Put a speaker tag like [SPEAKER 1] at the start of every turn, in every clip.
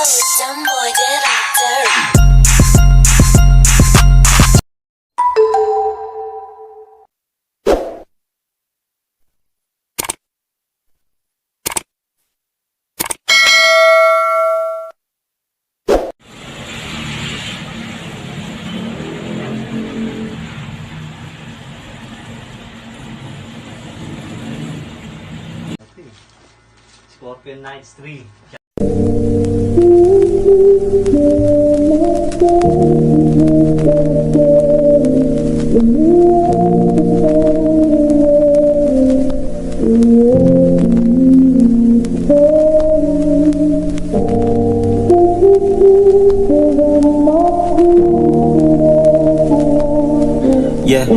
[SPEAKER 1] Dumb boy did I dirty.
[SPEAKER 2] Scorpion Knights 3.
[SPEAKER 3] Yeah.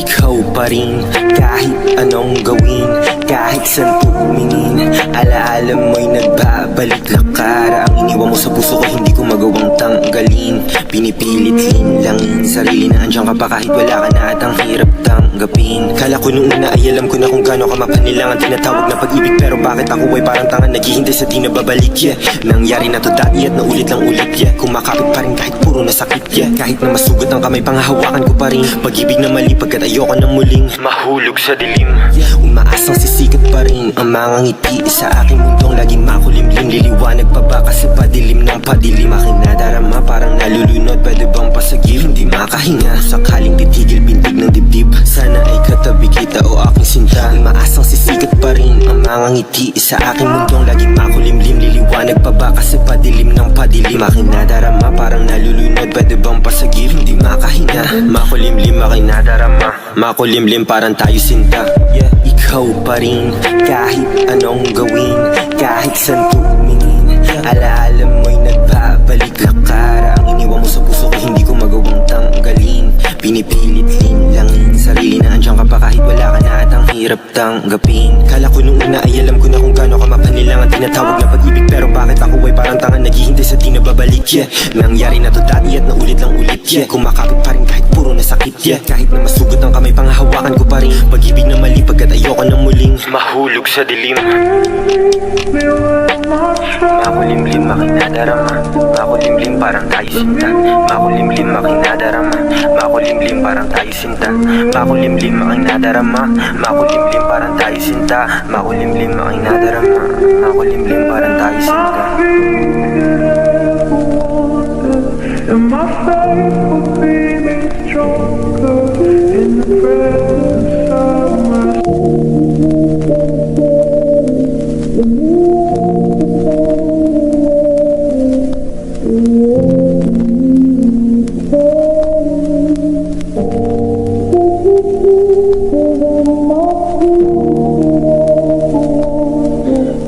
[SPEAKER 3] Ikaw pa rin, kahit anong gawin, kahit saan tumingin, alaala mo'y nagbabalik lakara. Ang iniwan mo sa puso ko hindi ko magawang tanggalin. Pinipilit linlangin sarili na andyan ka pa kahit wala ka na at ang hirap tanggapin. Kala ko nung una ay alam ko na kung gaano ka mapanilang ang tinatawag na pag-ibig, pero bakit ako ay parang tangan naghihintay sa di na babalik, yeah. Nangyari na to dati at naulit lang ulit, yeah. Kumakapit pa rin kahit puro nasakit, yeah. Kahit na masugat ang kamay pangahawakan ko pa rin. Pag-ibig na mali pagkat ayoko na muling mahulog sa dilim, yeah. Umaasang sisikat pa rin ang mga ngiti sa aking mundong laging makulimlim. Liliwanag pa ba kasi padilim ng padilim. Aking nadarama parang nalulunod, pwede bang pasagip? Hindi makahinga, sakaling titigil bintig ng dibdib. Sana ay katabi kita o aking sinta. Umaasang sisikat pa rin ang mga ngiti sa aking mundong laging makulimlim. Liliwanag pa ba kasi padilim ng padilim. Aking nadarama parang nalulunod, pwede bang pasagip? Hindi makahinga, makulimlim aking nadarama. Makulimlim parang tayo sinta, yeah. Ikaw pa rin, kahit anong gawin, kahit saan tumingin, alaala mo'y nagbabalik lakara. Ang iniwan mo sa puso ko hindi ko magawang tanggalin. Pinipilit linlangin sarili na andyan ka pa kahit wala ka na at ang hirap tanggapin. Kala ko nung una ay alam ko na kung gaano ka mapanilang ang tinatawag na pag-ibig, pero bakit ako ay parang tangan naghihintay sa di na babalik, yeah. Nangyari na to dati at naulit lang ulit, yeah. Kumakapit pa rin kahit puro nasakit, yeah. Kahit na masugat ang kamay pangahawakan ko pa rin. Pag-ibig na mali pagkat ayoko na muling mahulog sa dilim. Makulimlim aking nadarama, makulimlim parang tayo sinta. Makulimlim aking nadarama, makulimlim parang tayo sinta. Makulimlim aking nadarama, makulimlim parang tayo sinta. Makulimlim aking nadarama, makulimlim parang tayo sinta.
[SPEAKER 4] And my faith will be made stronger in the presence of my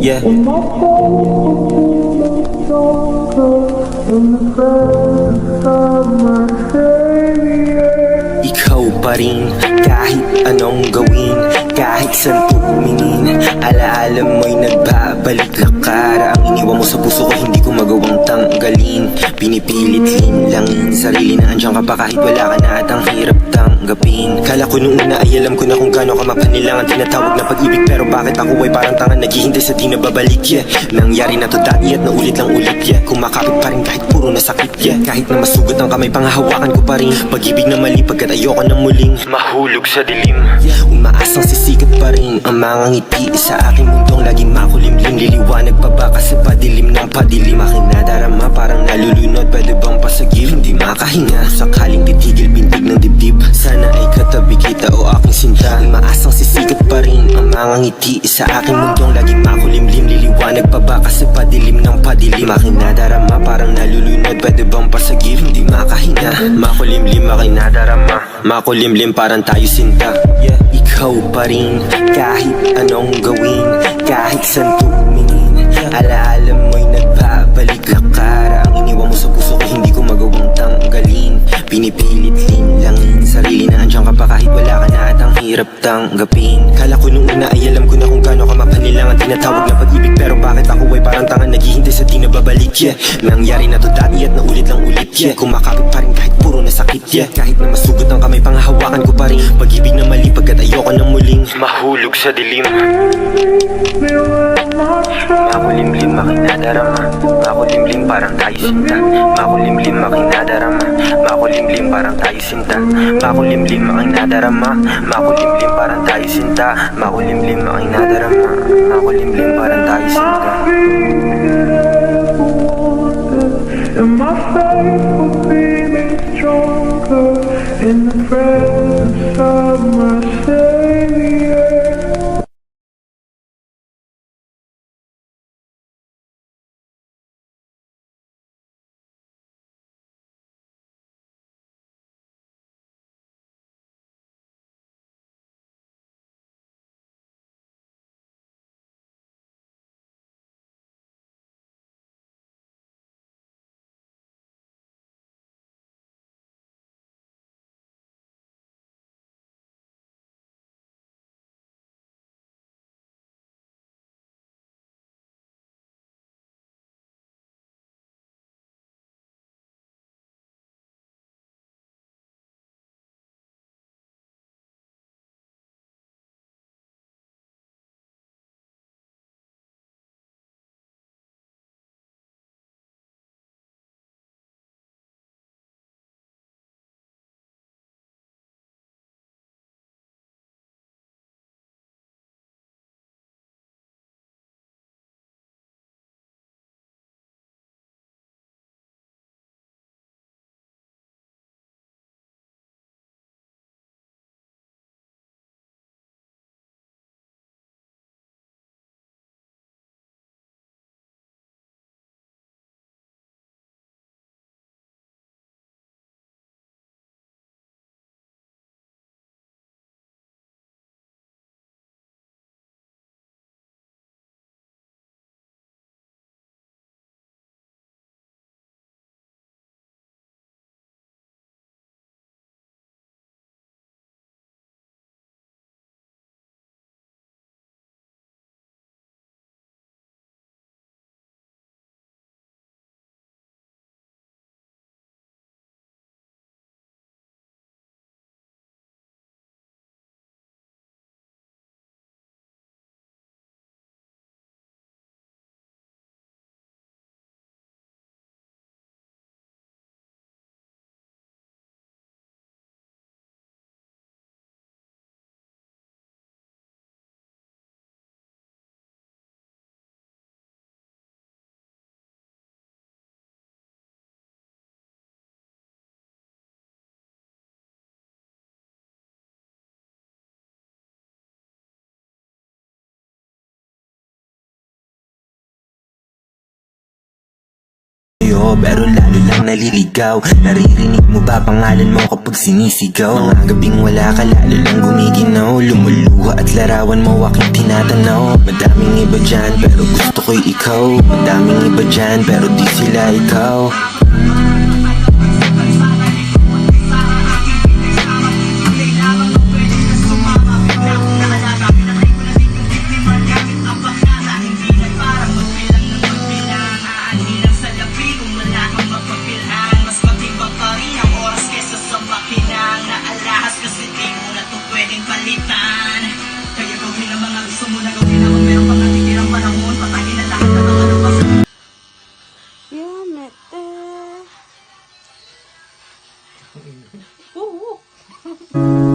[SPEAKER 3] Yeah.
[SPEAKER 4] and my faith will be made stronger in the presence of my Savior.
[SPEAKER 3] Ikaw pa rin, kahit anong gawin, kahit saan tumingin, alaala mo'y nagbabalik lakara. Ang iniwan mo sa puso ko hindi ko magawang tanggalin. Pinipilit linlangin sarili na andyan ka pa kahit wala ka na at ang hirap tanggapin. Kala ko nung una ay alam ko na kung gaano ka mapanilang ang tinatawag na pag-ibig, pero bakit ako ay parang tangan naghihintay sa di na babalik, yeah. Nangyari na to dati at naulit lang ulit, yeah. Kumakapit pa rin kahit puro nasakit, yeah. Kahit na masugat ang kamay pangahawakan ko pa rin. Pag-ibig na mali pagkat ayoko na muling mahulog sa dilim, yeah. Umaasang sisikat pa rin ang mga ngiti sa aking mundong laging makulimlim. Liliwanag pa ba kasi padilim ng padilim. Aking nadarama parang nalulunod, pwede bang pasagip? Hindi makahinga, sakaling titigil bintig ng dibdib. Sana ay katabi kita o aking sinta. Umaasang sisikat pa rin ang mga ngiti sa aking mundong laging makulimlim. Liliwanag pa ba kasi padilim ng padilim. Aking nadarama parang nalulunod, pwede bang pasagip? Hindi makahinga, makulimlim aking nadarama. Makulimlim parang tayo sinta, yeah. Ikaw pa rin, kahit anong gawin, kahit saan tumingin, alaala mo'y nagbabalik lakara. Ang iniwan mo sa puso ko hindi ko magawang tanggalin. Pinipilit linlangin sarili na andyan ka pa kahit wala ka na at ang hirap hirap tanggapin. Kala ko nung una ay alam ko na kung gaano ka mapanilang ang tinatawag na pag-ibig. Pero bakit ako ay parang tangan naghihintay sa di na babalik, yeah. Nangyari na to dati at naulit lang ulit, yeah. Kumakapit pa rin kahit puro nasakit, yeah. Kahit na masugot ang kamay, panghahawakan ko pa rin pag-ibig na mali pagkat ayoko na muling mahulog sa dilim. Makulimlim makinadarama, makulimlim parang tayo sinta. Makulimlim makinadarama, makulimlim parang tayo sinta. Makulimlim makinadarama, makulimlim parang tayo sinta. Makulimlim makinadarama, makulimlim parang tayo sinta.
[SPEAKER 4] And my faith will be made stronger in the presence of my Savior.
[SPEAKER 3] Pero lalo lang naliligaw. Naririnig mo ba pangalan mo kapag sinisigaw? Mga gabing wala ka lalo lang gumiginaw. Lumuluha at larawan mo aking tinatanaw. Madaming iba dyan pero gusto ko'y ikaw. Madaming iba dyan pero di sila ikaw.
[SPEAKER 5] Oo.